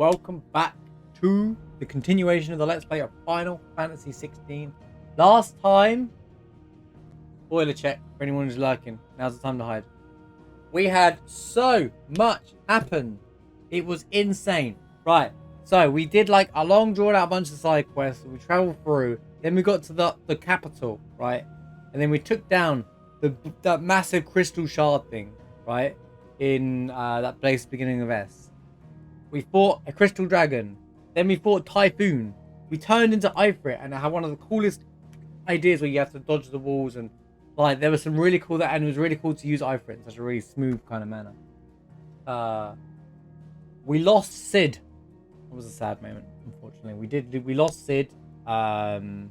welcome back to the continuation of the Let's Play of Final Fantasy 16. Last time, spoiler check for anyone who's lurking, now's the time to hide. We had so much happen. It was insane. Right, so we did like a long drawn out bunch of side quests. We traveled through, then we got to the capital, right? And then we took down that massive crystal shard thing, right? In that place beginning of S. We fought a crystal dragon. Then we fought Typhoon. We turned into Ifrit, and I had one of the coolest ideas where you have to dodge the walls, and like there was some really cool and it was really cool to use Ifrit in such a really smooth kind of manner. We lost Sid. It was a sad moment, unfortunately. We lost Sid. The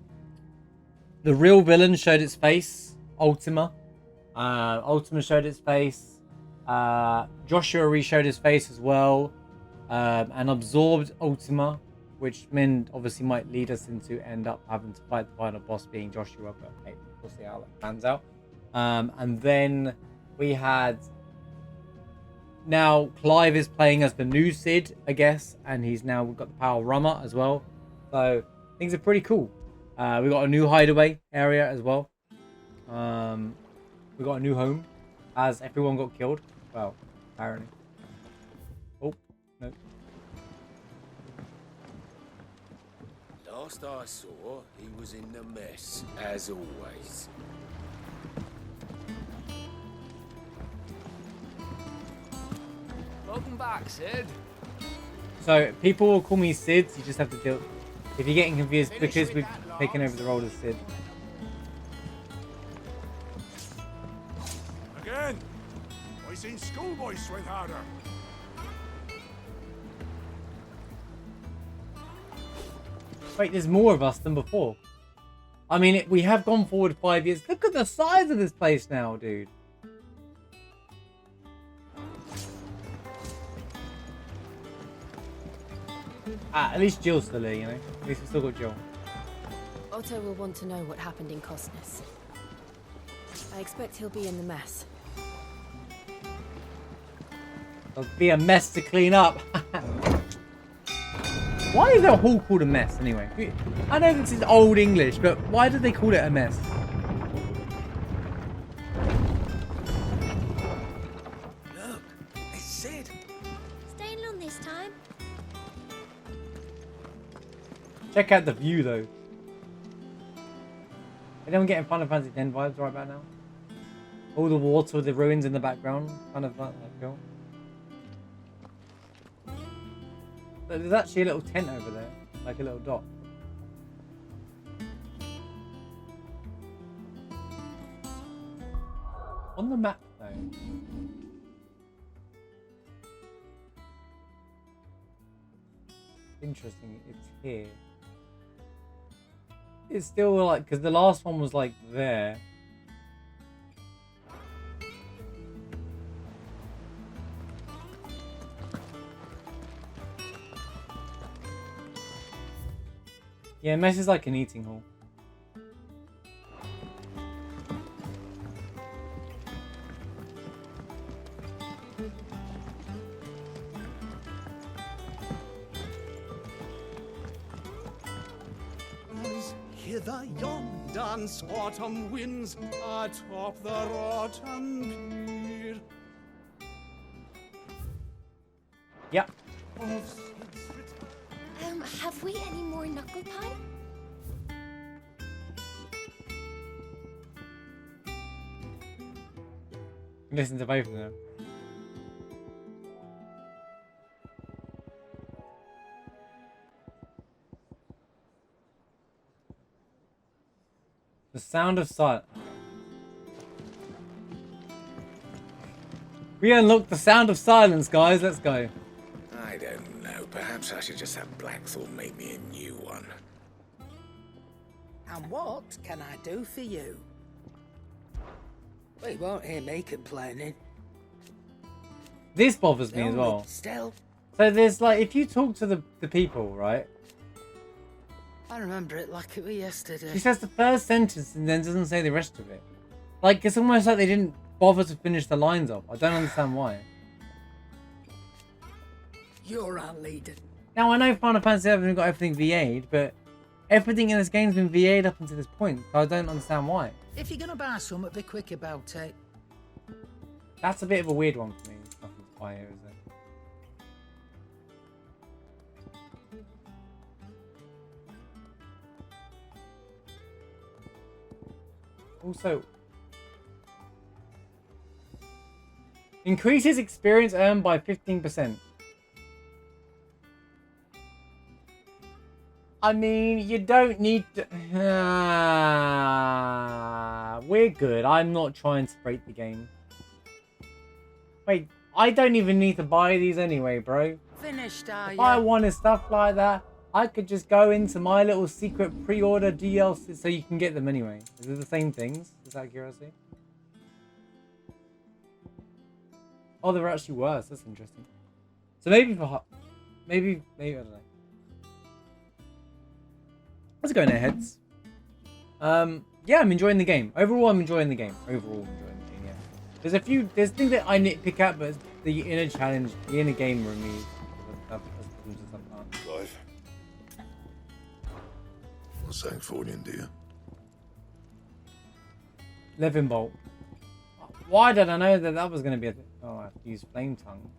real villain showed its face. Ultima. Ultima showed its face. Joshua re-showed his face as well. And absorbed Ultima, which meant obviously might lead us into end up having to fight the final boss being Joshua, but hey, we'll see how that pans out. And then we had now Clive is playing as the new Sid, I guess, and he's now got the power of Rama as well. So things are pretty cool. We got a new hideaway area as well. We got a new home as everyone got killed. Well, apparently. Oh. No. Last I saw, he was in the mess, as always. Welcome back, Sid. So, people will call me Sid, you just have to deal... If you're getting confused, because we've taken over the role of Sid. Again! I seen schoolboys swing harder. Wait, there's more of us than before. I mean, we have gone forward 5 years. Look at the size of this place now, dude. At least Jill's still here, you know. At least we still got Jill. Otto will want to know what happened in Cosnus. I expect he'll be in the mess. There'll be a mess to clean up. Why is the hall called a mess anyway? I know this is old English, but why did they call it a mess? Look, it's Sid. Staying long this time? Check out the view though. Anyone getting Final Fantasy X vibes right about now? All the water with the ruins in the background, kind of like that feel. But there's actually a little tent over there, like a little dot. On the map though. Interesting, it's here. It's still like, because the last one was like there. Yeah, mess is like an eating hall. Hither yon dance autumn winds atop the rotten pier. Yep. Have we any more knuckle pie? Listen to both of them. The sound of silence. We unlocked the sound of silence, guys. Let's go. I don't know. Perhaps I should just have Blackthorn make me a new one. And what can I do for you? Well, you won't hear me complaining. This bothers me as well. Still, So there's like, if you talk to the people, right? I remember it like it was yesterday. She says the first sentence and then doesn't say the rest of it. Like, it's almost like they didn't bother to finish the lines off. I don't understand why. You're our leader. Now I know Final Fantasy haven't got everything VA'd, but everything in this game's been VA'd up until this point, so I don't understand why. If you're gonna buy something, be quick about it. That's a bit of a weird one for me. There's nothing to buy here, is there? Also, increases experience earned by 15%. I mean, you don't need to... we're good. I'm not trying to break the game. Wait, I don't even need to buy these anyway, bro. Finished, are If you? I wanted stuff like that, I could just go into my little secret pre-order DLC so you can get them anyway. Is it the same things? Is that curiosity? Oh, they're actually worse. That's interesting. So maybe maybe I don't know. Let's go in our heads. Yeah, I'm enjoying the game. Overall, I'm enjoying the game. Yeah. There's things that I nitpick at, but it's the inner challenge, the inner gamer in me. Clive. What's something for you, dear? Living Bolt. Why did I know that was going to be a... Oh, I have to use Flame Tongue.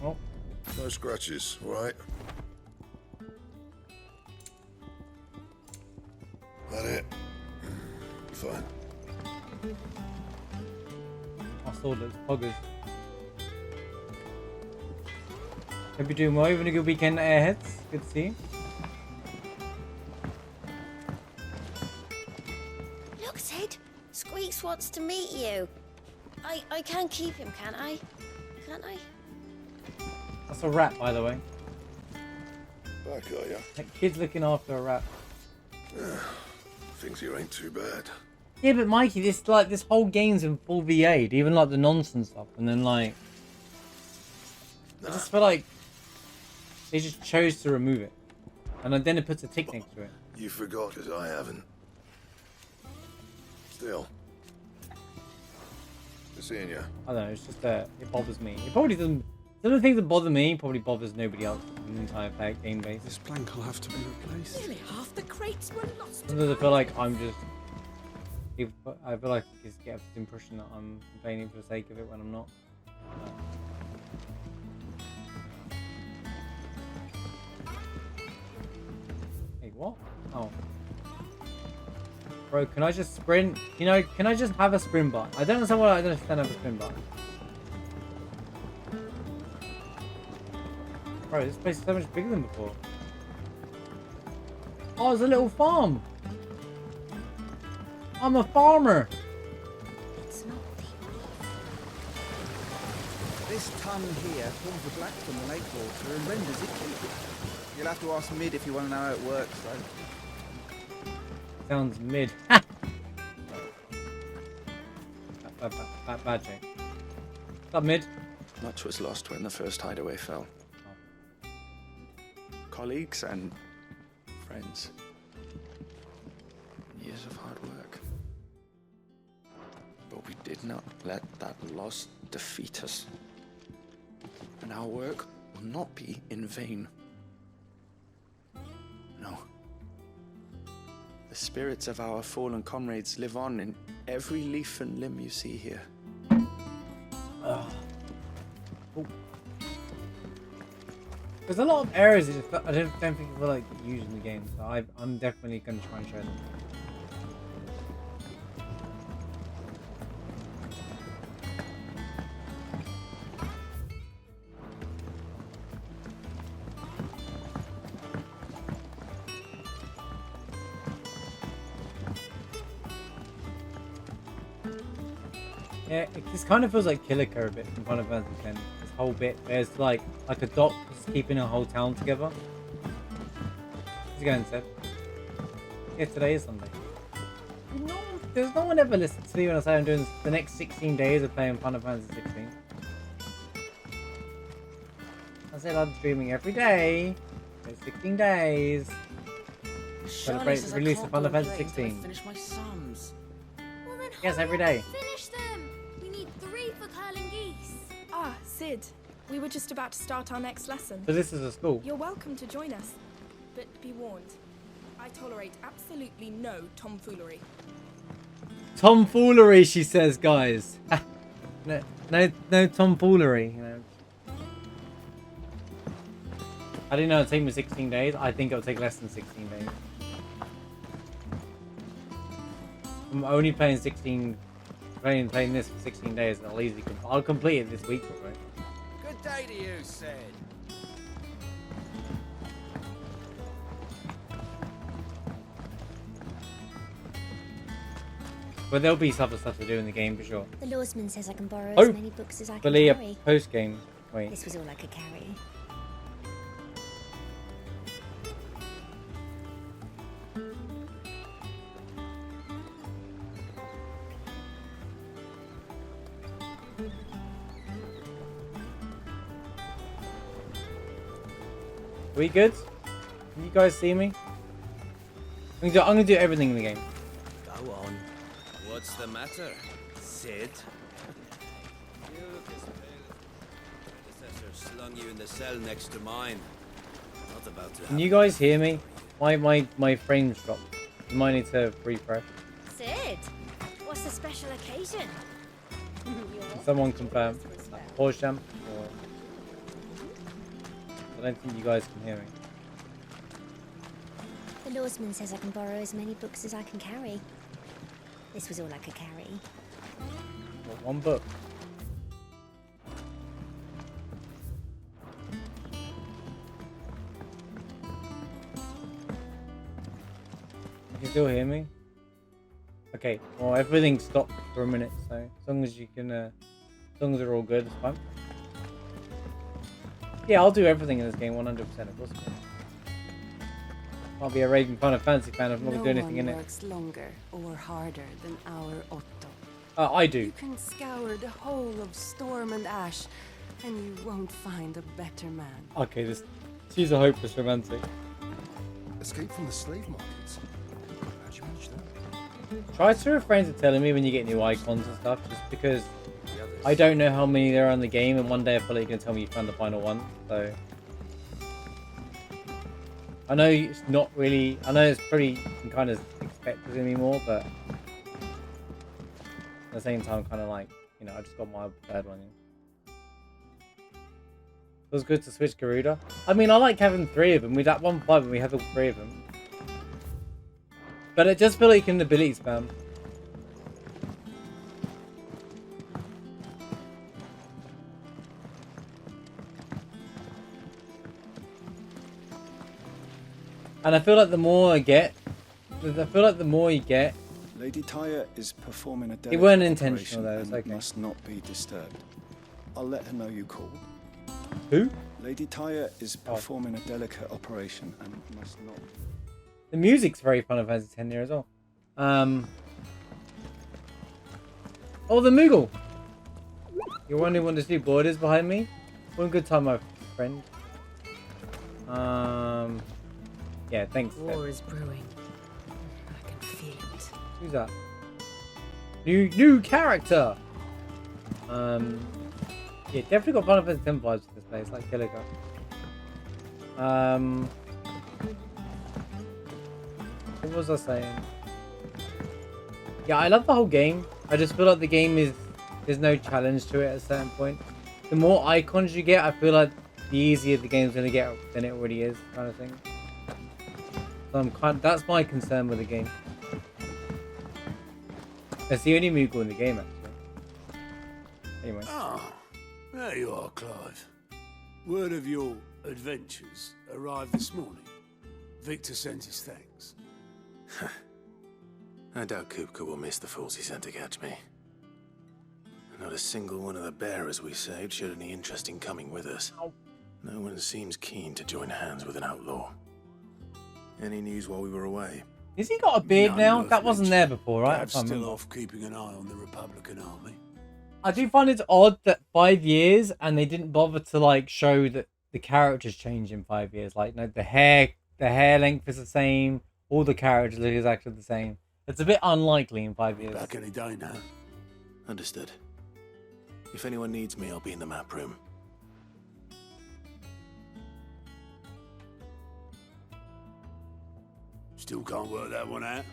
Oh. No scratches, all right? That it? Fine. I saw those poggers. Hope you're doing well. Having a good weekend, Airheads. Good to see you. Look, Sid. Squeaks wants to meet you. I can't keep him, can I? Can't I? That's a rat, by the way. Back, are ya? That kid's looking after a rat. Things here ain't too bad. Yeah, but Mikey, this whole game's in full VA'd, even like the nonsense stuff, and then like, I just feel like they just chose to remove it, and then it puts a tick next to it. You forgot, because I haven't. Still. Good seeing ya. I don't know. It's just it bothers me. It probably doesn't. Some of the things that bother me probably bothers nobody else in the entire game base. This plank will have to be replaced. Nearly half the crates were lost. Sometimes I feel like I'm just. I feel like I just get this impression that I'm complaining for the sake of it when I'm not. Hey, what? Oh. Bro, can I just sprint? You know, can I just have a sprint button? I don't understand why I don't understand have a sprint button. Bro, this place is so much bigger than before. Oh, it's a little farm. I'm a farmer. It's not deep. This ton here pulls the black from the lake water and renders it clean. You'll have to ask Mid if you want to know how it works, though. Sounds mid. Bad joke. What's up, mid? Much was lost when the first hideaway fell. Colleagues and friends. Years of hard work. But we did not let that loss defeat us. And our work will not be in vain. No. The spirits of our fallen comrades live on in every leaf and limb you see here. There's a lot of errors that I don't think people like used in the game, so I'm definitely going to try and show them. Yeah, it just kind of feels like Killiker a bit in Final Fantasy X. This whole bit, there's like a doc just keeping a whole town together. How's it going, Seb? Yeah, today is Sunday. There's no one ever listens to me when I say I'm doing the next 16 days of playing Final Fantasy 16. I said I'm streaming every day. For 16 days. Celebrate the release of Final Fantasy 16. Finish my sums. Well, then Yes, hurry every up day. and finish them. We need 3 for curling geese. Ah, Sid, we were just about to start our next lesson. So this is a school. You're welcome to join us, but be warned. I tolerate absolutely no tomfoolery. Tomfoolery, she says, guys. no tomfoolery. You know. I didn't know it'd take me 16 days. I think it'll take less than 16 days. I'm only playing playing this for 16 days, and I'll complete it this week, probably. Good day to you, Sid. But there'll be other stuff to do in the game for sure. The lawsman says I can borrow Oh, as many books as I can Hopefully a carry. post game. Wait. This was all I could carry. Are we good? Can you guys see me? I'm gonna do everything in the game. Go on. What's the matter, Sid? You look as pale as my predecessor slung you in the cell next to mine. Not about to Can you guys hear me? My frames dropped. You might need to refresh. Sid, what's the special occasion? Can someone confirm? Pause jump? Or... I don't think you guys can hear me. The lawsman says I can borrow as many books as I can carry. This was all I could carry. What, one book? You can still hear me? Okay, well everything stopped for a minute, so as long as you can, as long as they're all good, it's fine. Yeah, I'll do everything in this game 100%, of course. I'll be a raving Final Fantasy fan if I'm not going to do anything in it. No one works longer or harder than our Otto. I do. You can scour the whole of Storm and Ash, and you won't find a better man. Okay, she's a hopeless romantic. Escape from the slave markets. How'd you manage that? Try to refrain to telling me when you get new icons and stuff, just because I don't know how many there are in the game, and one day I feel like you're going to tell me you found the final one, so... I know it's not really... I know it's pretty... You can kind of expect it anymore, but... At the same time, kind of like, you know, I just got my third one. Yeah. It was good to switch Garuda. I mean, I like having 3 of them. We that one fight when we had all 3 of them. But it just feel like you can ability spam. And I feel like the more I get, Lady Tyre is performing a delicate it weren't intentional though, it's and okay. must not be disturbed. I'll let her know you called. Who? Lady Tyre is performing a delicate operation and must not... The music's very Final Fantasy X here as well. Oh, the Moogle! You're wondering what this new board is behind me? One good time, my friend. Yeah, thanks. War is brewing. I can feel it. Who's that? New character! Yeah, definitely got Final Fantasy X vibes with this place, like Killer Gun. What was I saying? Yeah, I love the whole game. I just feel like the game there's no challenge to it at a certain point. The more icons you get, I feel like the easier the game's gonna get than it already is, kind of thing. So that's my concern with the game. That's the only Moogle in the game, actually. Anyway. Ah, there you are, Clive. Word of your adventures arrived this morning. Victor sent his thanks. I doubt Kupka will miss the fools he sent to catch me. Not a single one of the bearers we saved showed any interest in coming with us. No one seems keen to join hands with an outlaw. Any news while we were away? Has he got a beard now? That wasn't there before, right? Dad's still off keeping an eye on the Republican army. I do find it odd that 5 years and they didn't bother to like show that the characters change in 5 years. Like, no, the hair length is the same. All the characters look exactly the same. It's a bit unlikely in 5 years. Back any day now. Understood. If anyone needs me, I'll be in the map room. Still can't work that one out.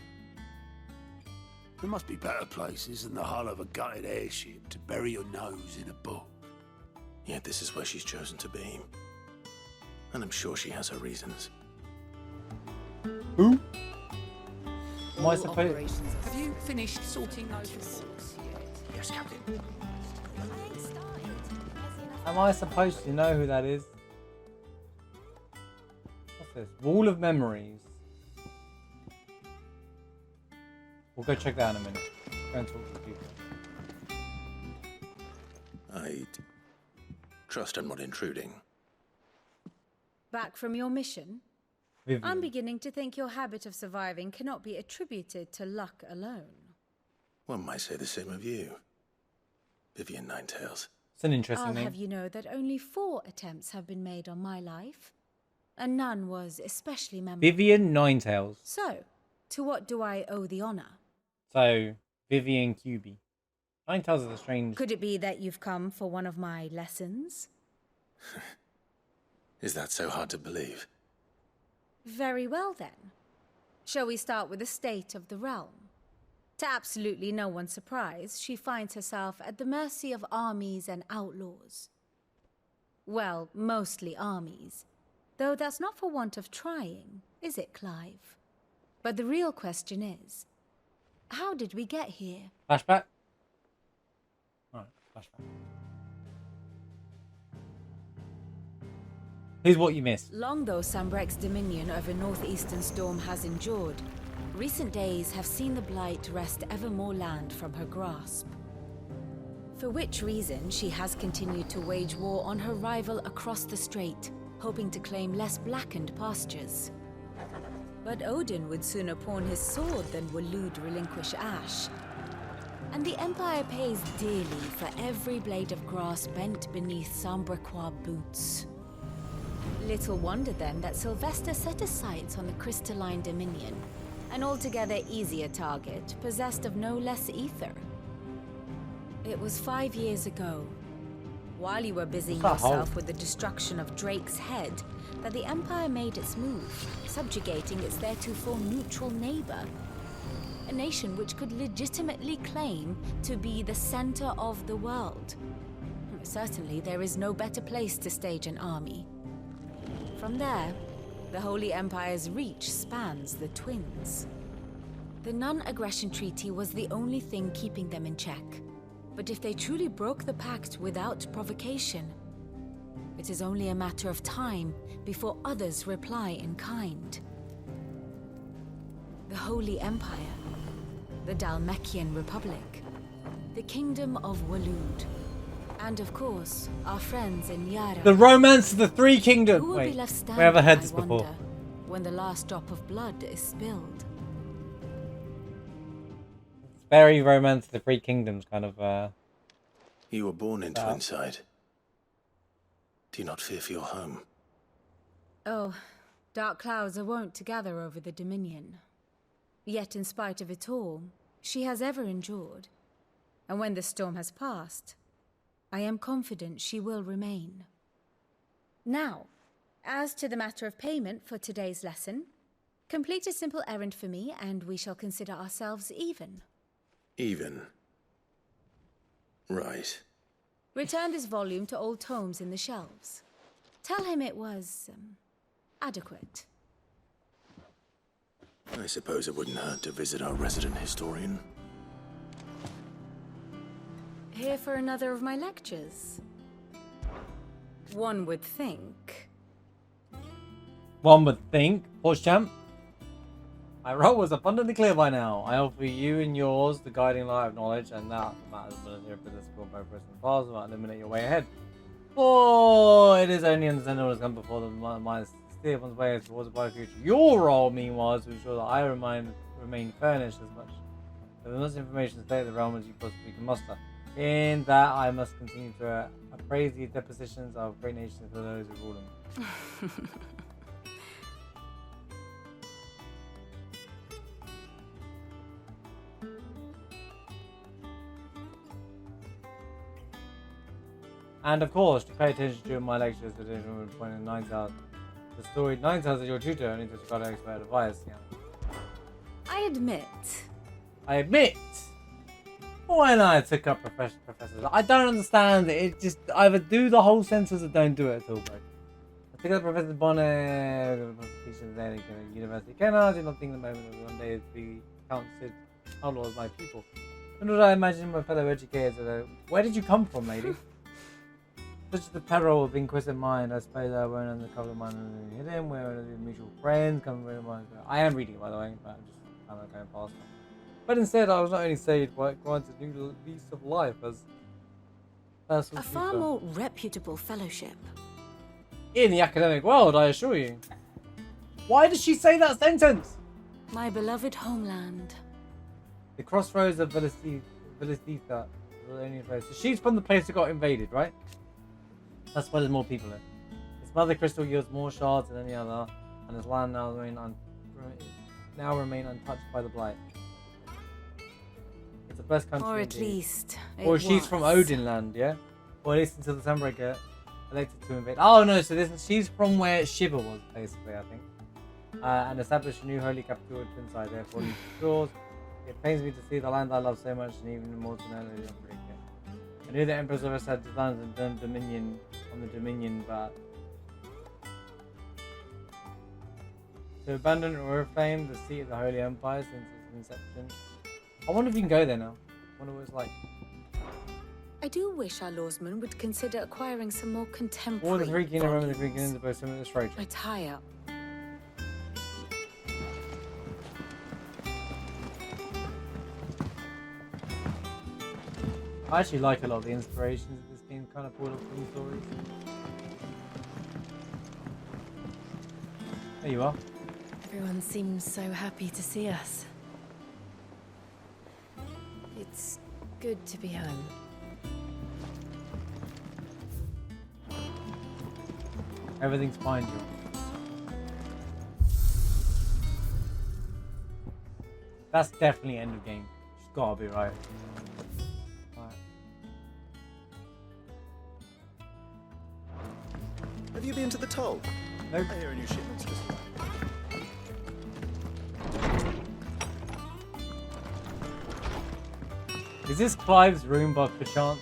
There must be better places than the hull of a gutted airship to bury your nose in a book. Yet this is where she's chosen to be. And I'm sure she has her reasons. Who? Am I supposed? Have you finished sorting those reports yet? Yes, Captain. Am I supposed to know who that is? What's this? Wall of Memories. We'll go check that out in a minute. Go and talk to people. I'd trust I'm not intruding. Back from your mission? Vivian. I'm beginning to think your habit of surviving cannot be attributed to luck alone. One might say the same of you, Vivian Ninetails. It's an interesting I'll name. have you know that only 4 attempts have been made on my life, and none was especially memorable. Vivian Ninetails. So, to what do I owe the honor? So, Vivian QB. Ninetails is a strange... Could it be that you've come for one of my lessons? Is that so hard to believe? Very well then. Shall we start with the state of the realm? To absolutely no one's surprise, she finds herself at the mercy of armies and outlaws. Well, mostly armies. Though that's not for want of trying, is it, Clive? But the real question is, how did we get here? Flashback? Alright, flashback. Here's what you missed. Long though Sambrek's dominion over northeastern Storm has endured, recent days have seen the Blight wrest ever more land from her grasp. For which reason she has continued to wage war on her rival across the strait, hoping to claim less blackened pastures. But Odin would sooner pawn his sword than Waloed relinquish Ash. And the Empire pays dearly for every blade of grass bent beneath Sambrequois boots. Little wonder then that Sylvester set his sights on the crystalline dominion, an altogether easier target, possessed of no less ether. It was 5 years ago, while you were busying yourself with the destruction of Drake's head, that the Empire made its move, subjugating its theretofore neutral neighbor. A nation which could legitimately claim to be the center of the world. Certainly, there is no better place to stage an army. From there, the Holy Empire's reach spans the Twins. The non-aggression treaty was the only thing keeping them in check. But if they truly broke the pact without provocation, it is only a matter of time before others reply in kind. The Holy Empire, the Dhalmekian Republic, the Kingdom of Waloed, and of course, our friends in Yara. The Romance of the Three Kingdoms! Who will Wait, be left standing, where have I heard this I before? wonder, when the last drop of blood is spilled? Very Romance of the Three Kingdoms kind of, You were born in Twinside. Do you not fear for your home? Oh, dark clouds are wont to gather over the Dominion. Yet in spite of it all, she has ever endured. And when the storm has passed, I am confident she will remain. Now, as to the matter of payment for today's lesson, complete a simple errand for me and we shall consider ourselves even. Even? Right. Return this volume to old tomes in the shelves. Tell him it was, adequate. I suppose it wouldn't hurt to visit our resident historian. Here for another of my lectures? One would think. One would think. Horse champ. My role was abundantly clear by now. I offer you and yours the guiding light of knowledge, and that matters ability of business for both present and past will eliminate your way ahead. For it is only understandable as come before the mind steer one's way towards a brighter future. Your role, meanwhile, is to ensure that I remain furnished as much with as much information to state the realm as you possibly can muster. In that, I must continue to appraise the depositions of great nations for those who rule them. And of course, to pay attention during my lectures, the point in 9 hours. The story 9 hours is your tutor, only disregard expert advice. Yeah. I admit. When I took up professors, I don't understand it. It just either do the whole sentence or don't do it at all, bro. I took up Professor Bonner, teaching there at University of Canada. I did not think the moment of one day to be counted outlaw as my pupil. Nor did I imagine my fellow educators. Where did you come from, lady? Such is the peril of inquisitive mind. I suppose I won't undercover mine and hit him. We're mutual friends. I am reading it, by the way, but I'm just kind of going past it. But instead, I was not only saved, but granted a new lease of life as a far more reputable fellowship. In the academic world, I assure you. Why did she say that sentence? My beloved homeland. The crossroads of Velicita. So she's from the place that got invaded, right? That's why there's more people there. Its mother crystal yields more shards than any other, and its land now remain untouched by the blight. It's the best country. Or at least, or she's from Odin land, yeah? Or at least until the Sunbreaker elected to invade. Oh no, so she's from where Shiva was, basically, I think. And established a new holy capital inside there, falling shores. It pains me to see the land I love so much, and even more to know that it break it. I knew the Emperor's of us had designs and done dominion on the Dominion, but to abandon Oriflame, the seat of the Holy Empire since its inception. I wonder if you can go there now. I wonder what it's like. I do wish our lawsmen would consider acquiring some more contemporary. Or the Three Kingdoms, Rome and the Three Kingdoms are both similar to Straight. I tie up. I actually like a lot of the inspirations of this game kind of pulled up from stories. There you are. Everyone seems so happy to see us. It's good to be home. Everything's fine, Joe. That's definitely end of game. It's gotta be right. Have you been to the toll? Nope. I hear a new shipment's just arrived. Is this Clive's room by perchance?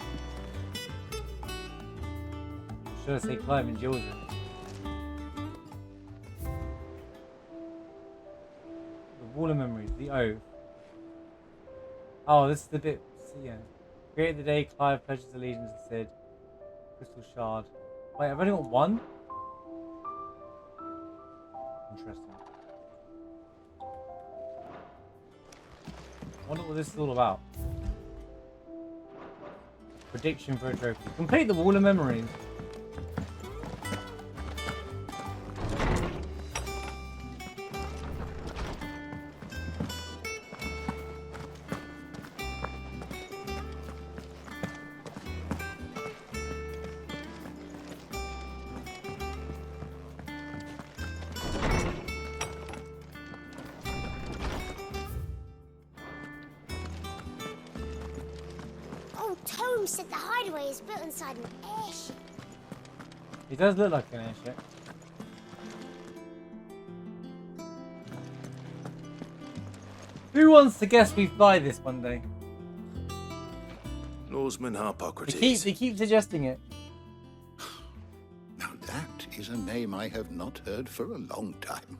Should I say Clive and Jill's room? The Wall of Memories, the Oath. Oh, this is the bit, yeah. Created the day Clive pledges allegiance to Sid. Crystal Shard. Wait, I've only got one? Interesting. I wonder what this is all about. Prediction for a trophy. Complete the Wall of Memories. Holmes said the hideaway is built inside an airship. It does look like an airship. Who wants to guess we fly this one day? Lawsman Harpocrates. They keep suggesting it. Now that is a name I have not heard for a long time.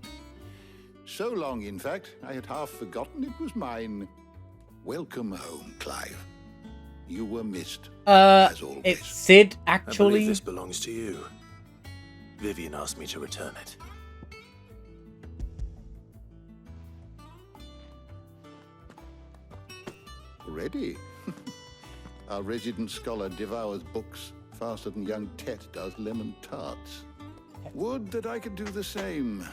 So long, in fact, I had half forgotten it was mine. Welcome home, Clive. You were missed, as always. It's Sid, I actually. believe this belongs to you. Vivian asked me to return it. Already? Our resident scholar devours books faster than young Tet does lemon tarts. Would that I could do the same.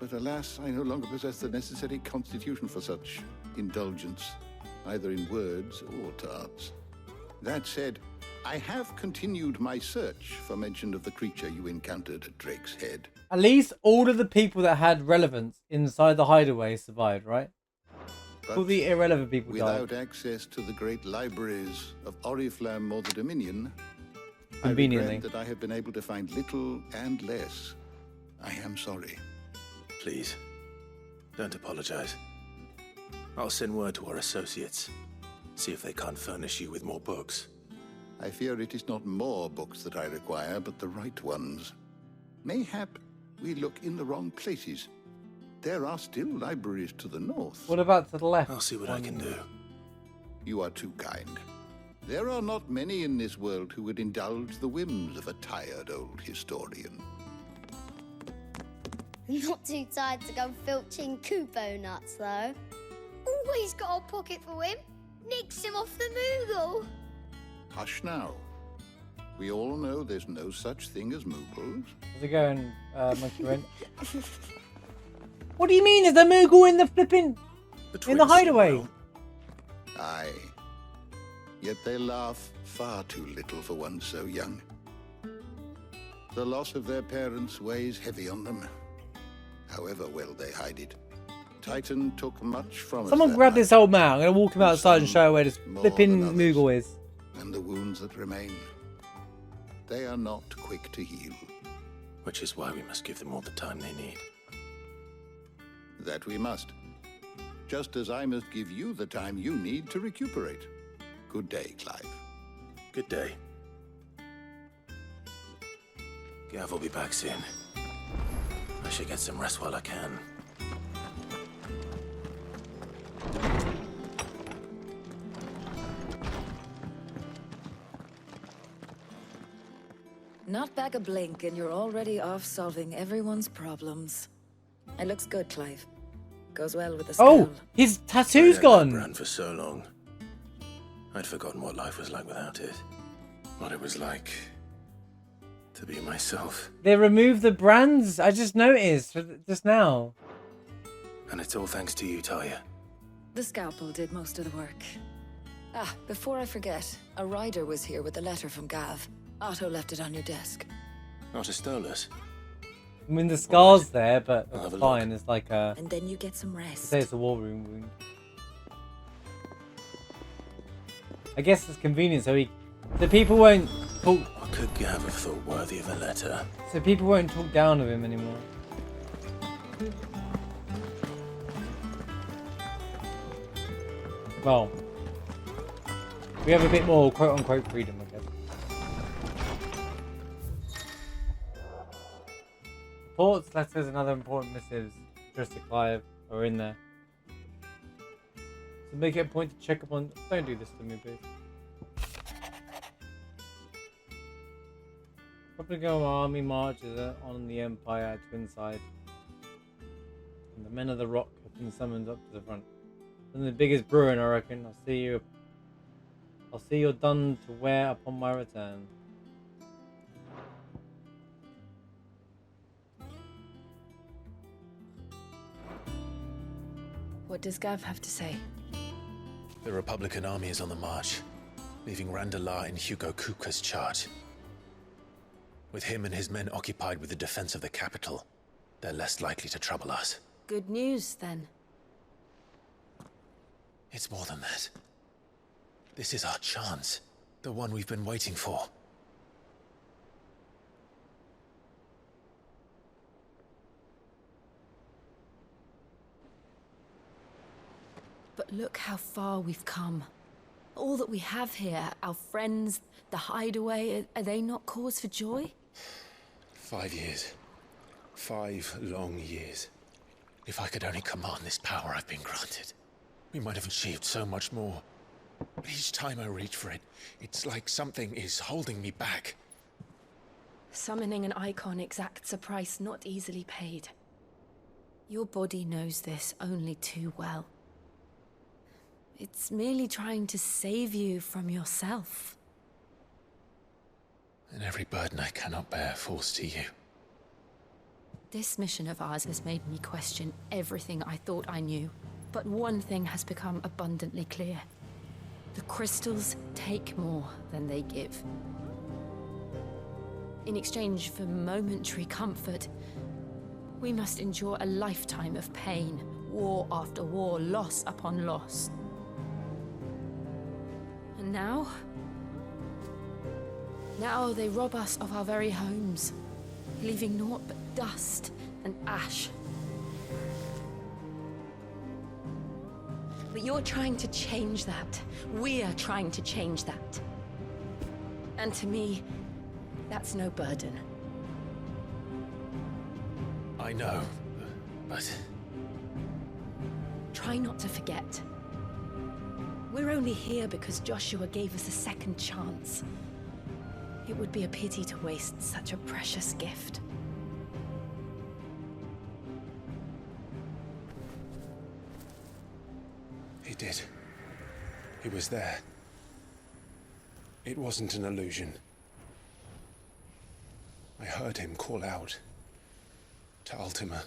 But alas, I no longer possess the necessary constitution for such indulgence, either in words or tarts. That said, I have continued my search for mention of the creature you encountered at Drake's Head. At least all of the people that had relevance inside the hideaway survived, right? All the irrelevant people without died. access to the great libraries of Oriflamme or the Dominion, I Conveniently. regret that I have been able to find little and less. I am sorry. Please, don't apologize. I'll send word to our associates. See if they can't furnish you with more books. I fear it is not more books that I require, but the right ones. Mayhap we look in the wrong places. There are still libraries to the north. What about to the left? I'll see what I can do. You are too kind. There are not many in this world who would indulge the whims of a tired old historian. Not too tired to go filching Kupo nuts, though. Always got a pocket for him. Nicks him off the Moogle. Hush now. We all know there's no such thing as Moogles. How's it going, Monkey Wrench? What do you mean? Is the Moogle in the flipping... in the hideaway? Aye. Yet they laugh far too little for one so young. The loss of their parents weighs heavy on them, however well they hide it. Titan took much from us. Someone grab this old man. I'm going to walk him outside and show where this flipping Moogle is. And the wounds that remain, they are not quick to heal. Which is why we must give them all the time they need. That we must. Just as I must give you the time you need to recuperate. Good day, Clive. Good day. Gav will be back soon. I should get some rest while I can. Not back a blink and you're already off solving everyone's problems. It looks good, Clive. Goes well with the skull. Oh, his tattoo's gone. Brand for so long. I'd forgotten what life was like without it. What it was like to be myself. They removed the brands. I just noticed just now. And it's all thanks to you, Talia. The scalpel did most of the work. Ah, before I forget, a rider was here with a letter from Gav. Otto left it on your desk. Not a Stolas. I mean, the scar's there, but I'll that's have a fine. It's like a... And then you get some rest. Say it's a war room wound. I guess it's convenient, so people won't talk... What could Gav have thought worthy of a letter? So people won't talk down of him anymore. Well, we have a bit more quote-unquote freedom, I guess. Reports, letters, and other important missives addressed to Clive are in there. So make it a point to check up on... Don't do this to me, please. Republican army marches on the Empire Twinside. And the men of the Rock have been summoned up to the front. And the biggest Bruin, I reckon. I'll see you're done to wear upon my return. What does Gav have to say? The Republican army is on the march, leaving Randalar in Hugo Kupka's charge. With him and his men occupied with the defense of the capital, they're less likely to trouble us. Good news, then. It's more than that. This is our chance. The one we've been waiting for. But look how far we've come. All that we have here, our friends, the hideaway, are they not cause for joy? 5 years. 5 long years. If I could only command this power I've been granted, we might have achieved so much more. But each time I reach for it, it's like something is holding me back. Summoning an icon exacts a price not easily paid. Your body knows this only too well. It's merely trying to save you from yourself. And every burden I cannot bear falls to you. This mission of ours has made me question everything I thought I knew. But one thing has become abundantly clear. The crystals take more than they give. In exchange for momentary comfort, we must endure a lifetime of pain, war after war, loss upon loss. And now they rob us of our very homes, leaving naught but dust and ash. But you're trying to change that. We're trying to change that. And to me, that's no burden. I know, but... Try not to forget. We're only here because Joshua gave us a second chance. It would be a pity to waste such a precious gift. He did. He was there. It wasn't an illusion. I heard him call out to Ultima.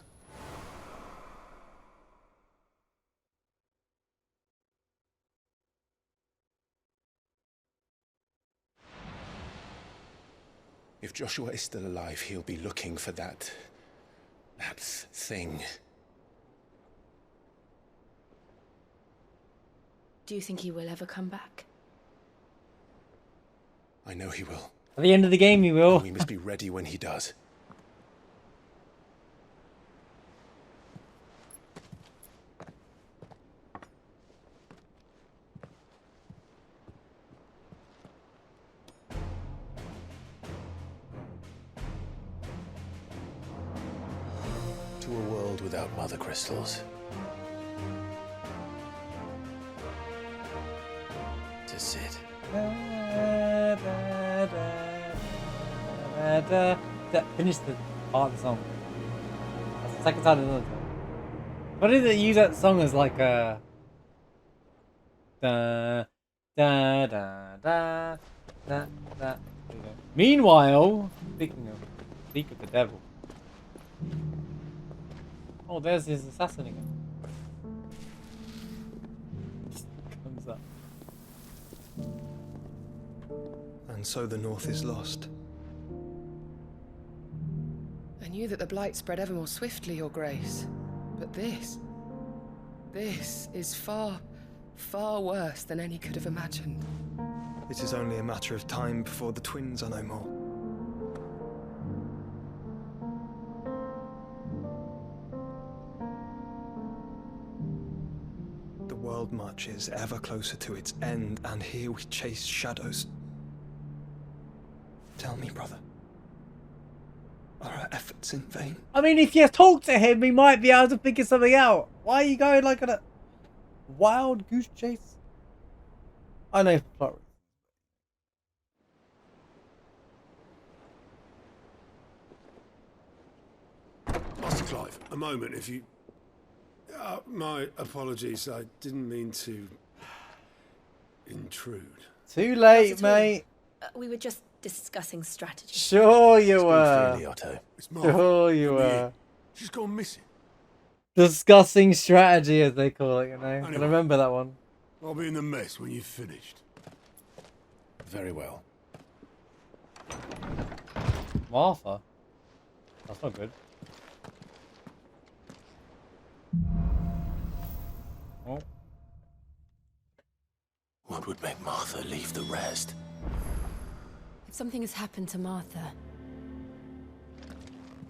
If Joshua is still alive, he'll be looking for that thing. Do you think he will ever come back? I know he will. At the end of the game, he will. And we must be ready when he does. To a world without mother crystals. To Sid. Finish the part of the song. That's the second time in the song. Why did they use that song as like a da da da da da da? Meanwhile, speak of the devil. Oh, there's his assassin again. Comes up. And so the North is lost. I knew that the blight spread ever more swiftly, Your Grace. But this is far, far worse than any could have imagined. It is only a matter of time before the twins are no more. The world marches ever closer to its end, and here we chase shadows. Tell me, brother, are our efforts in vain? I mean, if you talk to him, he might be able to figure something out. Why are you going like on a wild goose chase? I know plot. Master Clive, a moment, if you... my apologies, I didn't mean to... intrude. Too late, mate. We were just discussing strategy. Sure you were. Freely, Otto. Sure you were. She's gone missing. Discussing strategy, as they call it, you know. I Anyway. remember that one. I'll be in the mess when you've finished. Very well. Martha? That's not good. Oh. What would make Martha leave the rest? If something has happened to Martha,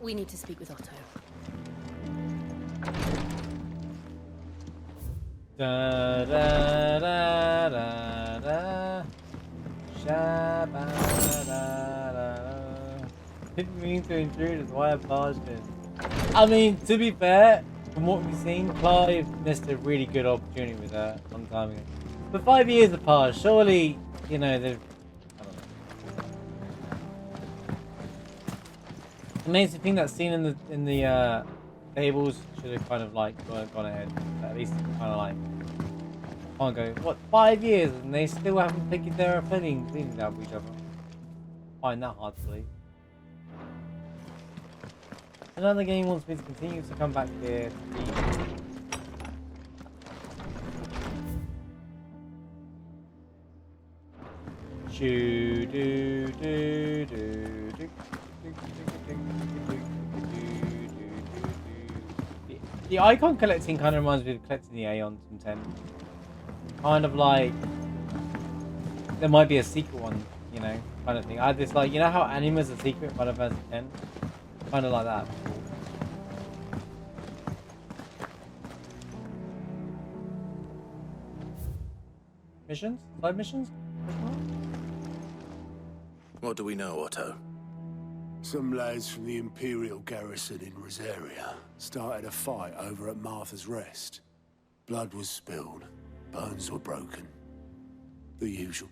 we need to speak with Otto. Da da da da da. Shabba da da. Didn't mean to intrude, is why I barged in. I mean, to be fair, from what we've seen, Clive missed a really good opportunity with her a long time ago. But 5 years have passed. Surely, you know, they've. I don't know. Amazing thing that scene in the tables should have kind of like gone ahead. At least kind of like. Can't go. What, 5 years and they still haven't figured their feelings out with each other? Find that hard to believe. Another game wants me to continue to come back here. The icon collecting kind of reminds me of collecting the Aeons from 10. Kind of like there might be a secret one, you know, kind of thing. I had this like, you know how Anima's a secret in Final Fantasy 10? Kind of like that. Missions? Side missions? What do we know, Otto? Some lads from the Imperial garrison in Rosaria started a fight over at Martha's Rest. Blood was spilled, bones were broken. The usual.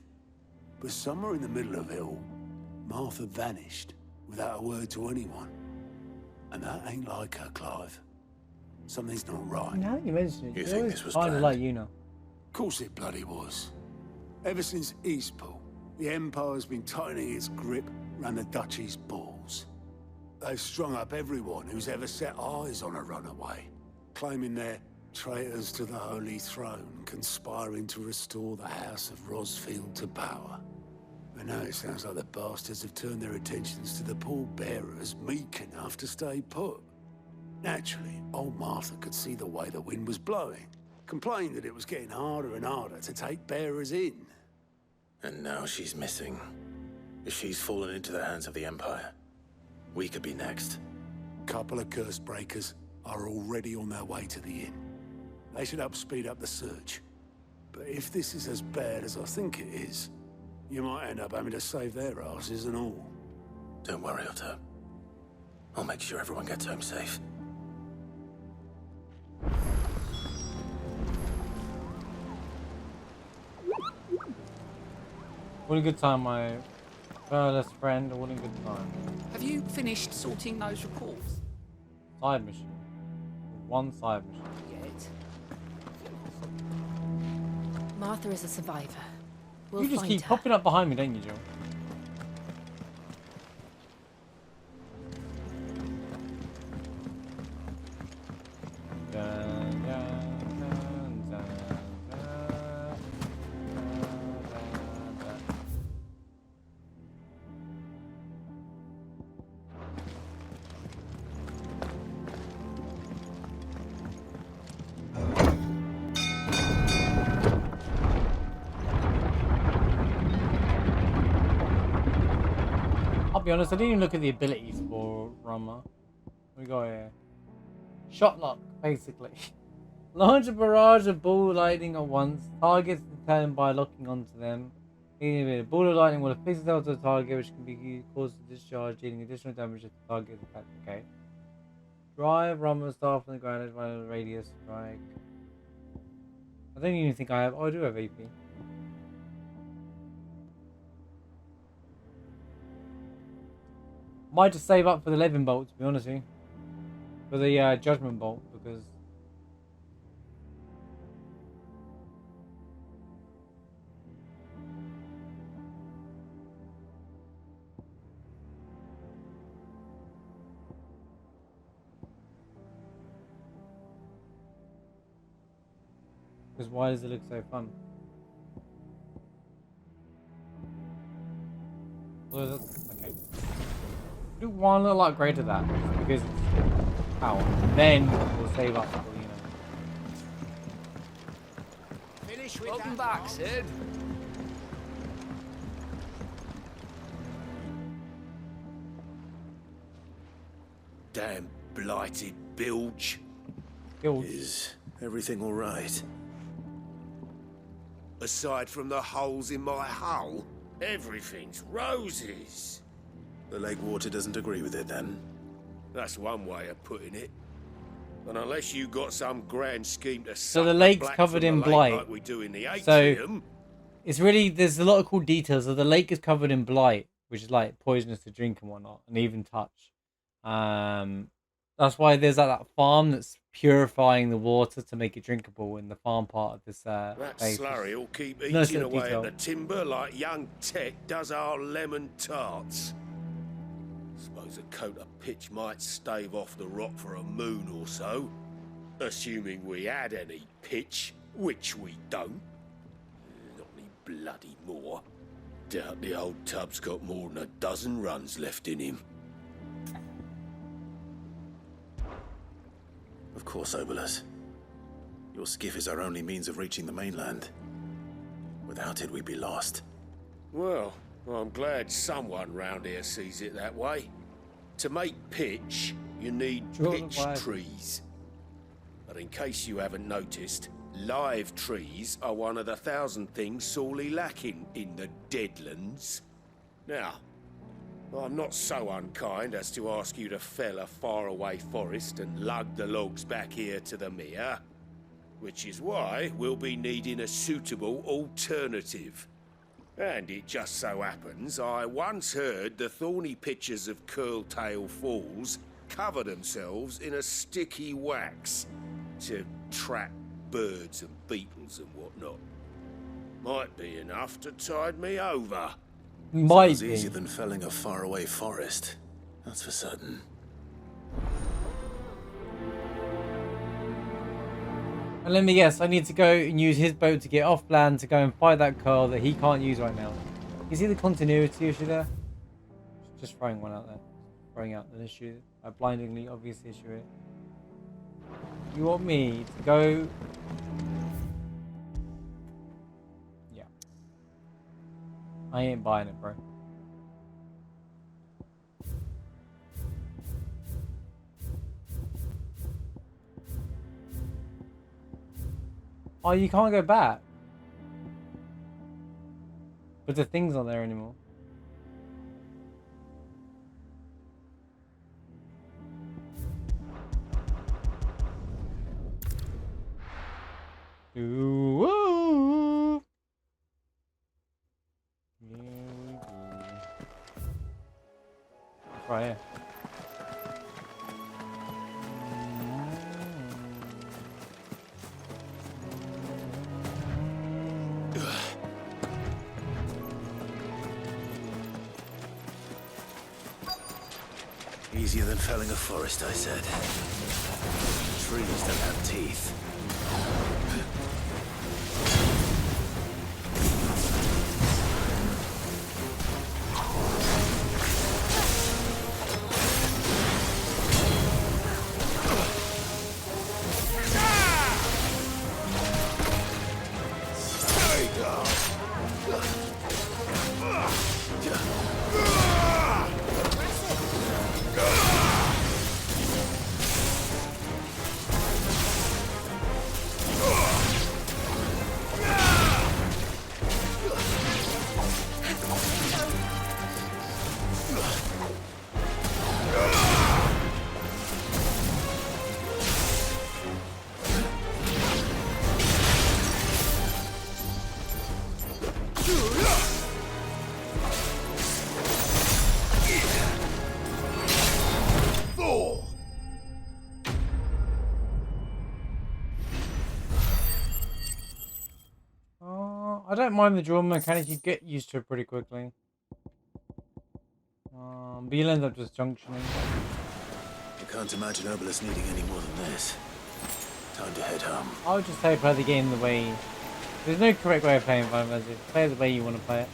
But somewhere in the middle of it all, Martha vanished without a word to anyone. And that ain't like her, Clive. Something's not right. Now that you mention it, You she think always this was kind of planned? like you know. Of course it bloody was. Ever since Eastpool, the Empire's been tightening its grip around the Duchy's balls. They've strung up everyone who's ever set eyes on a runaway, claiming they're traitors to the Holy Throne, conspiring to restore the House of Rosfield to power. And now it sounds like the bastards have turned their attentions to the pallbearers meek enough to stay put. Naturally, old Martha could see the way the wind was blowing, complained that it was getting harder and harder to take bearers in. And now she's missing. If she's fallen into the hands of the Empire, we could be next. Couple of curse breakers are already on their way to the inn. They should help speed up the search. But if this is as bad as I think it is, you might end up having to save their asses and all. Don't worry, Otto. I'll make sure everyone gets home safe. What a good time, my fearless friend. What a good time. Have you finished sorting those reports? Side mission. One side mission. Yet. Martha is a survivor. We'll You just find keep her. popping up behind me, don't you, Joe? Dun, dun, dun, dun, dun, dun, dun. I'll be honest, I didn't even look at the abilities for Rama. What we got here? Shot lock, basically. Launch a barrage of ball lightning at once. Targets determined by locking onto them. A ball of lightning will affix itself to the target, which can be caused to discharge, dealing additional damage if the target is attacked. Okay. Drive Rama staff on the ground at a radius strike. I don't even think I have. Oh, I do have AP. Might just save up for the Levin bolt, to be honest with you. For the Judgment bolt, because... Because why does it look so fun? Well, that's, okay. Do one little upgrade to that, because it's power. Then we'll save up for, you know. Finish with Welcome back, Sid. Damn blighted bilge. Is everything all right? Aside from the holes in my hull, everything's roses. The lake water doesn't agree with it, then? That's one way of putting it. And unless you got some grand scheme to So suck the lake's black covered from in the lake blight. like we do in the So atrium, it's really, there's a lot of cool details. So the lake is covered in blight, which is like poisonous to drink and whatnot, and even touch. That's why there's that farm that's purifying the water to make it drinkable in the farm part of this that base. slurry will keep Nice eating little away detail. at the timber like young Tech does our lemon tarts. Suppose a coat of pitch might stave off the rot for a moon or so, assuming we had any pitch, which we don't. Not any bloody more. Doubt the old tub's got more than a dozen runs left in him. Of course, Obolus. Your skiff is our only means of reaching the mainland. Without it, we'd be lost. Well, I'm glad someone round here sees it that way. To make pitch, you need Jordan pitch Wise. trees. But in case you haven't noticed, live trees are one of the 1,000 things sorely lacking in the Deadlands. Now, I'm not so unkind as to ask you to fell a faraway forest and lug the logs back here to the mere, which is why we'll be needing a suitable alternative. And it just so happens I once heard the thorny pitchers of Curltail Falls cover themselves in a sticky wax to trap birds and beetles and whatnot. Might be enough to tide me over. Might Sounds easier than felling a faraway forest. That's for certain. And let me guess, I need to go and use his boat to get off land to go and fight that curl that he can't use right now. You see the continuity issue there? Just throwing one out there. Throwing out an issue. A blindingly obvious issue here. You want me to go... Yeah. I ain't buying it, bro. Oh, you can't go back. But the thing's not there anymore. Ooh. Here we go. Right here. Easier than felling a forest, I said. Trees don't have teeth. I don't mind the draw mechanic, you get used to it pretty quickly. But you'll end up just junctioning. I can't imagine Obelisk needing any more than this. Time to head home. I would just say play the game the way... There's no correct way of playing Final Fantasy. Play it the way you want to play it.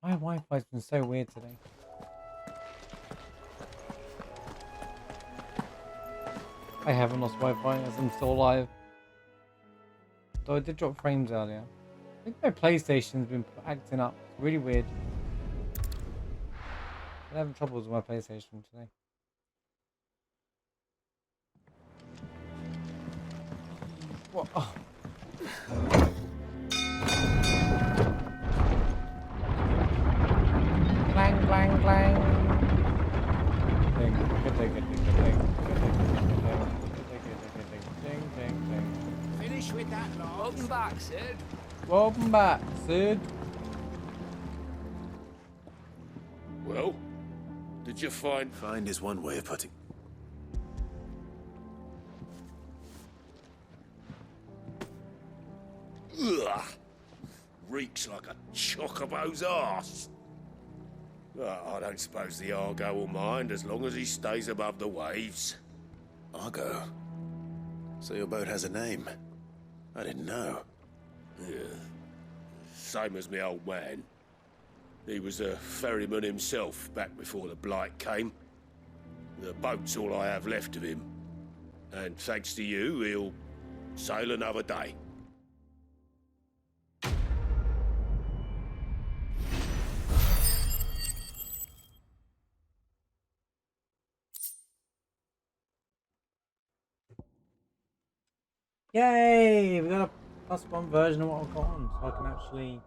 My Wi-Fi's been so weird today. I haven't lost Wi-Fi as I'm still alive. Though I did drop frames earlier. I think my PlayStation's been acting up. It's really weird. I'm having troubles with my PlayStation today. What? Oh. Clang, clang, clang. Ding, ding, ding, ding, ding. Finish with that, Lord. Welcome back, Sid. Welcome back, Sid. Well, did you find... Find is one way of putting... Ugh! Reeks like a chocobo's arse. I don't suppose the Argo will mind as long as he stays above the waves. Argo? So your boat has a name? I didn't know. Yeah. Same as me old man. He was a ferryman himself back before the Blight came. The boat's all I have left of him. And thanks to you, he'll Sail another day. Yay! We got a +1 version of what I've got on, so I can actually.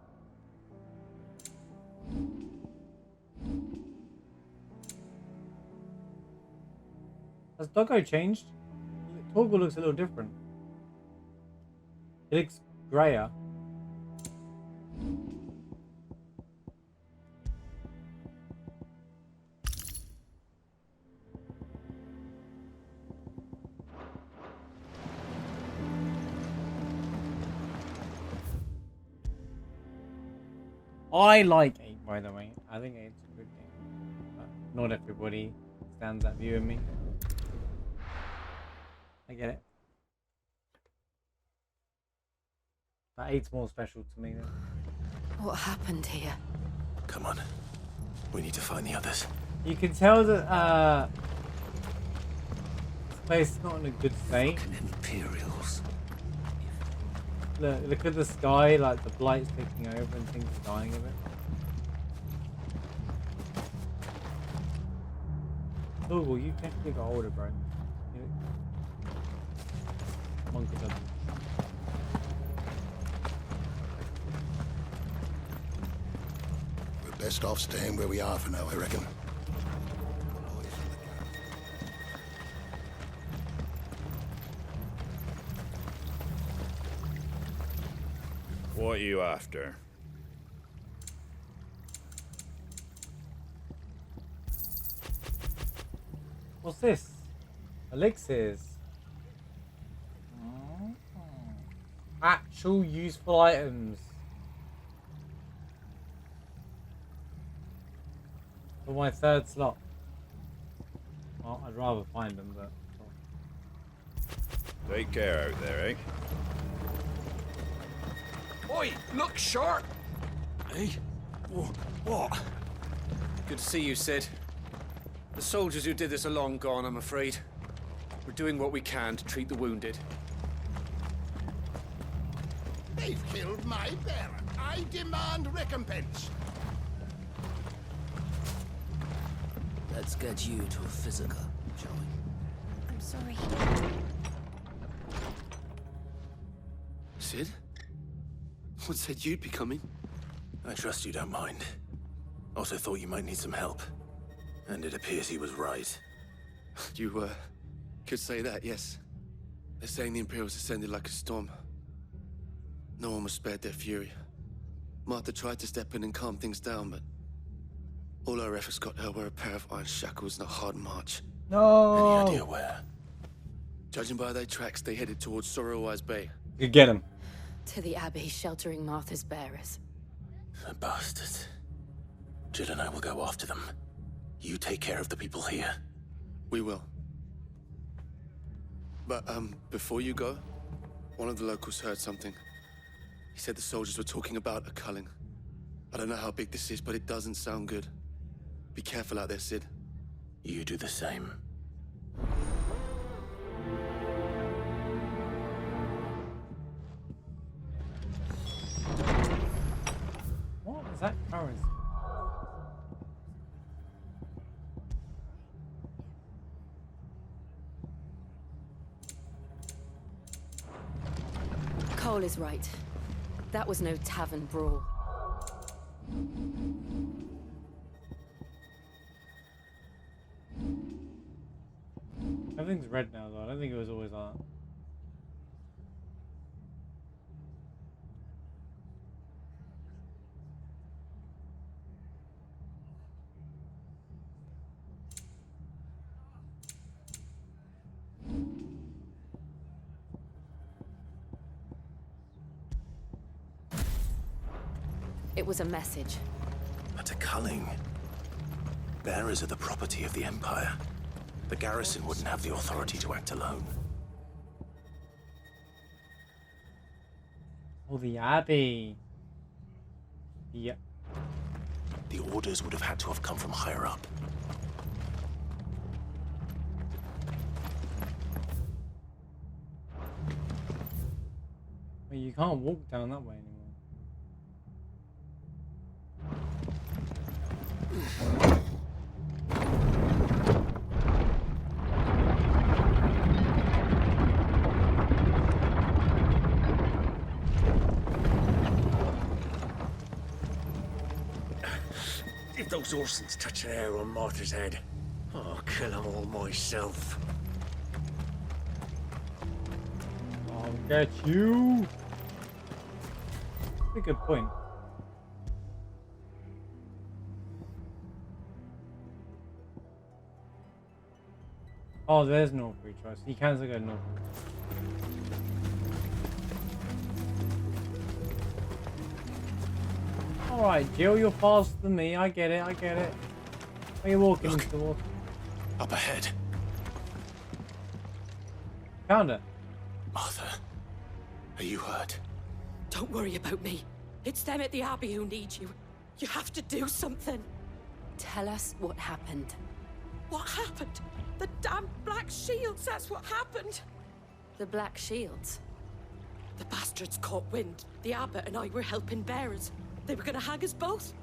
Has Doggo changed? Torgal looks a little different. He looks grayer. I like 8, by the way. I think 8's a good game. But not everybody stands that view of me. I get it. But 8's more special to me though. What happened here? Come on. We need to find the others. You can tell that this place is not in a good state. Imperials. Look at the sky, like the blight's taking over and things are dying of it. Torgal, you definitely got older, bro. Monkey doesn't. We're best off staying where we are for now, I reckon. What are you after? What's this? Elixirs. Actual useful items. For my 3rd slot. Well, I'd rather find them, but... Take care out there, eh? Oi, look sharp! Hey? What? Good to see you, Sid. The soldiers who did this are long gone, I'm afraid. We're doing what we can to treat the wounded. They've killed my bearer. I demand recompense. Let's get you to a physical, shall we? I'm sorry. Sid? What said you'd be coming? I trust you don't mind. Also thought you might need some help. And it appears he was right. You, could say that, yes. They're saying the Imperials descended like a storm. No one was spared their fury. Martha tried to step in and calm things down, but all our efforts got her were a pair of iron shackles and a hard march. No. Any idea where? Judging by their tracks, they headed towards Sorrowwise Bay. You get him. To the Abbey, sheltering Martha's bearers. The bastards. Jill and I will go after them. You take care of the people here. We will. But, before you go, one of the locals heard something. He said the soldiers were talking about a culling. I don't know how big this is, but it doesn't sound good. Be careful out there, Sid. You do the same. What is that currency? Cole is right. That was no tavern brawl. Everything's red now, though. I don't think it was always like that. It was a message. But a culling. Bearers are the property of the Empire. The garrison wouldn't have the authority to act alone. Oh, the Abbey. Yeah. The orders would have had to have come from higher up. But you can't walk down that way anymore. If those Orsons touch an hair on Martha's head, I'll kill them all myself. I'll get you. That's a good point. Oh, there's no free choice. You can still go north. Alright, Jill, you're faster than me. I get it, I get it. Where are you walking into the water? Up ahead. Found her. Martha, are you hurt? Don't worry about me. It's them at the Abbey who need you. You have to do something. Tell us what happened. What happened? The damn Black Shields, that's what happened. The Black Shields? The bastards caught wind. The abbot and I were helping bearers. They were gonna hang us both.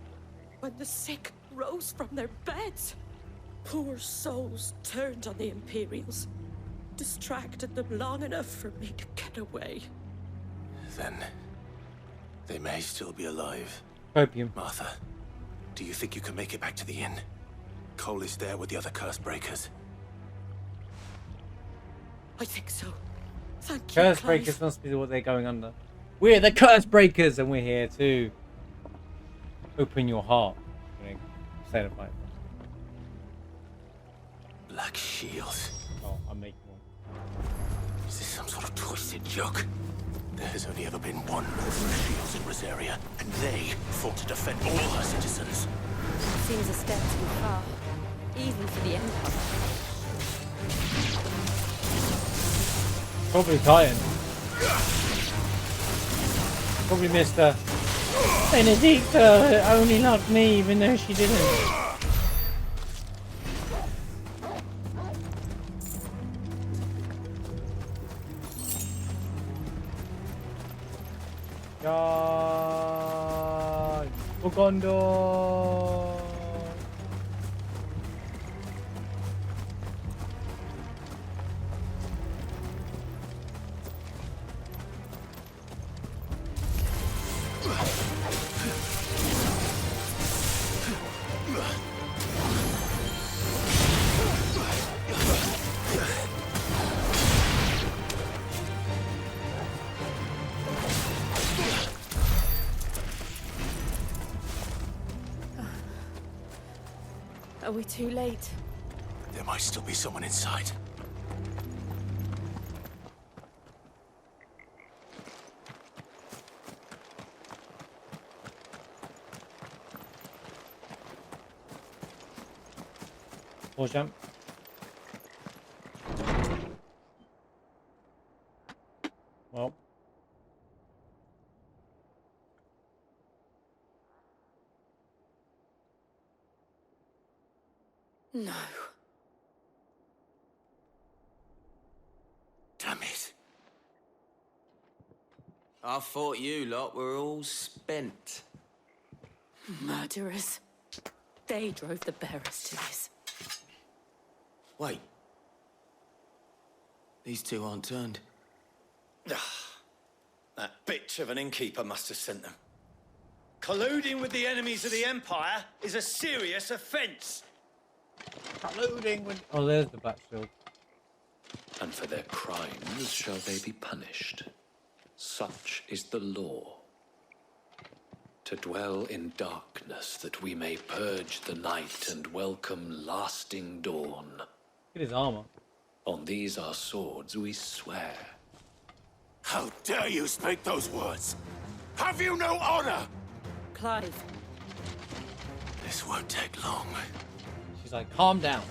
When the sick rose from their beds, poor souls turned on the Imperials. Distracted them long enough for me to get away. Then they may still be alive. Opium. Martha, do you think you can make it back to the inn? Cole is there with the other curse breakers. I think so. Thank you, Curse Clive. breakers must be what they're going under. We're the curse breakers, and we're here to open your heart. Say the fight. Black Shields. Oh, I'm making one. Is this some sort of twisted joke? There has only ever been one Northern Shields in Rosaria, and they fought to defend all her citizens. Seems a step too far, even for the Empire. Probably Titan. Probably missed her. Benedicta only loved me, even though she didn't. God, Ugondo. Are we too late? There might still be someone inside. Full jump. Well. No. Damn it. I thought you lot were all spent. Murderers. They drove the bearers to this. Wait. These two aren't turned. That bitch of an innkeeper must have sent them. Colluding with the enemies of the Empire is a serious offence. Colluding with... Oh, there's the Black Shield. And for their crimes shall they be punished. Such is the law. To dwell in darkness that we may purge the night and welcome lasting dawn. Look at his armor. On these our swords we swear. How dare you speak those words? Have you no honor? Clive. This won't take long. She's like, calm down.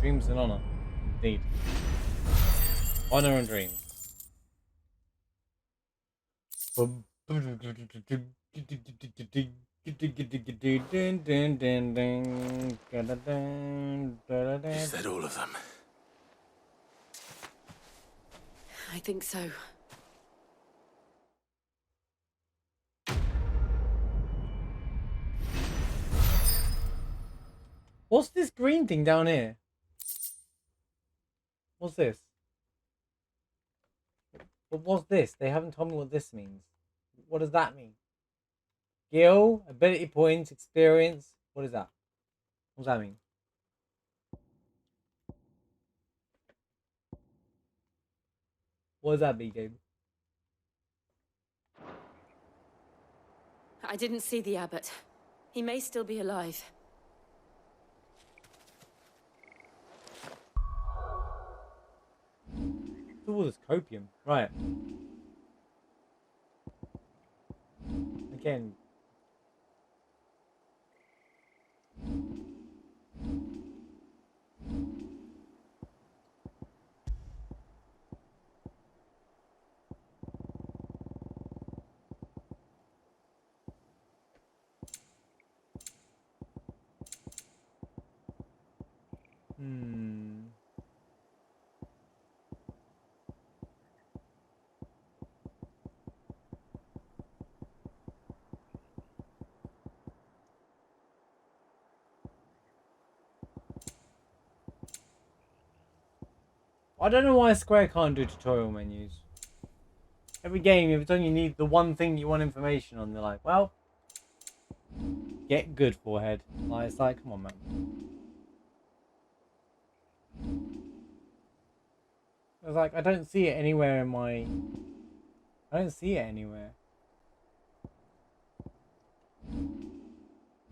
Dreams and honor. Indeed. Honor and dreams. Is that all of them? I think so. What's this green thing down here? What's this? But what's this? They haven't told me what this means. What does that mean? Skill, ability points, experience. What is that? What does that mean? What does that mean, game? I didn't see the abbot. He may still be alive. All this copium. Right. Again. I don't know why Square can't do tutorial menus. Every game, every time you need the one thing you want information on, they're like, well, get good, forehead. Like, it's like, come on, man. I was like, I don't see it anywhere in my... I don't see it anywhere.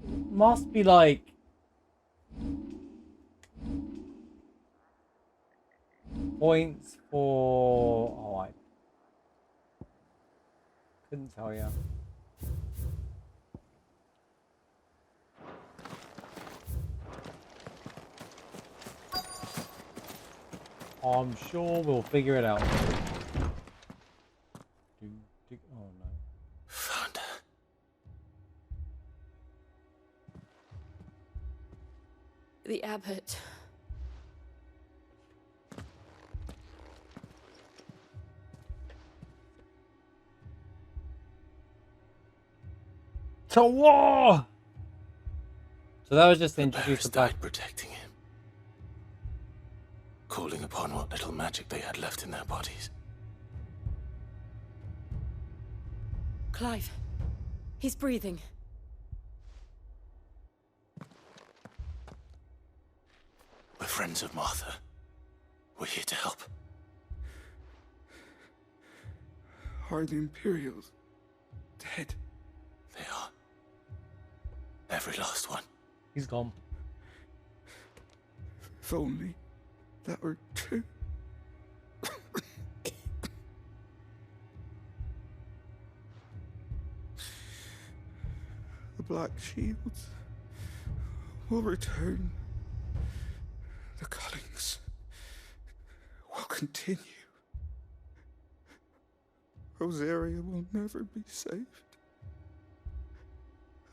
It must be like... points for... Oh, I couldn't tell you. I'm sure we'll figure it out. Oh no. Found her. The abbot. To war! So that was just to introduce the died protecting him. Calling upon what little magic they had left in their bodies. Clive. He's breathing. We're friends of Martha. We're here to help. Are the Imperials dead? They are. Every last one. He's gone. If only that were true. The Black Shields will return. The Cullings will continue. Rosaria will never be saved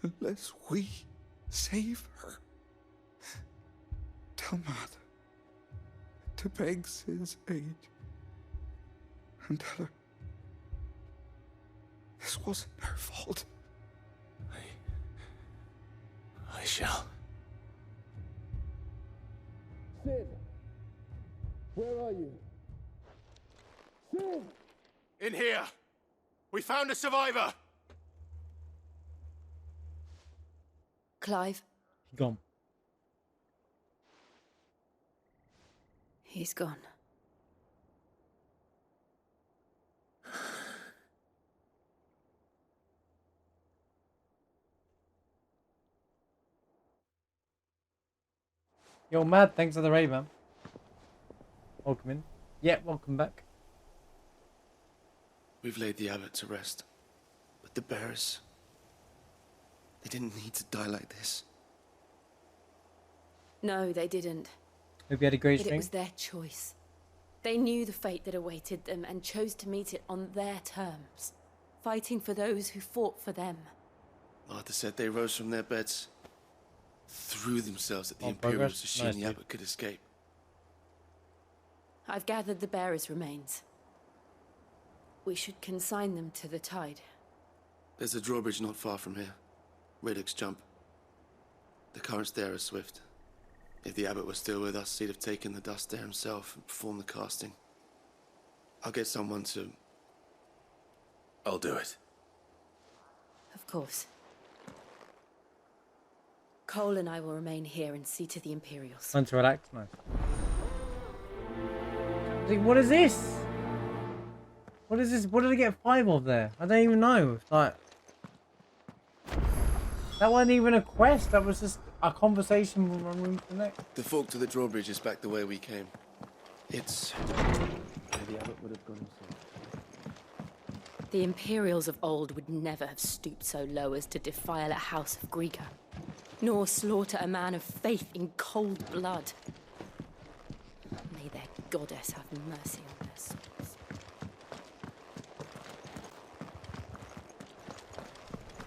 unless we save her. Tell Matt to beg Sid's aid and tell her this wasn't her fault. I shall. Sid! Where are you? Sid! In here! We found a survivor! Clive. He's gone. He's gone. Yo, Mad, thanks for the raid, man. Welcome in. Yeah, welcome back. We've laid the abbot to rest. But the bearers... they didn't need to die like this. No, they didn't. Hope you had a great But stream. it was their choice. They knew the fate that awaited them and chose to meet it on their terms, fighting for those who fought for them. Martha said they rose from their beds, threw themselves at the On Imperials progress? to she Nice, and the dude. abbot could escape. I've gathered the bearers' remains. We should consign them to the tide. There's a drawbridge not far from here. Radix Jump. The currents there are swift. If the abbot was still with us, he'd have taken the dust there himself and performed the casting. I'll get someone to... I'll do it. Of course. Cole and I will remain here and see to the Imperials. Time to relax, nice. Like, what is this? What is this? What did I get 5 of there? I don't even know. It's like... That wasn't even a quest, that was just a conversation from one room to the next. The fork to the drawbridge is back the way we came. It's... where the abbot would have gone himself. The Imperials of old would never have stooped so low as to defile a house of Greeka, nor slaughter a man of faith in cold blood. May their goddess have mercy on us.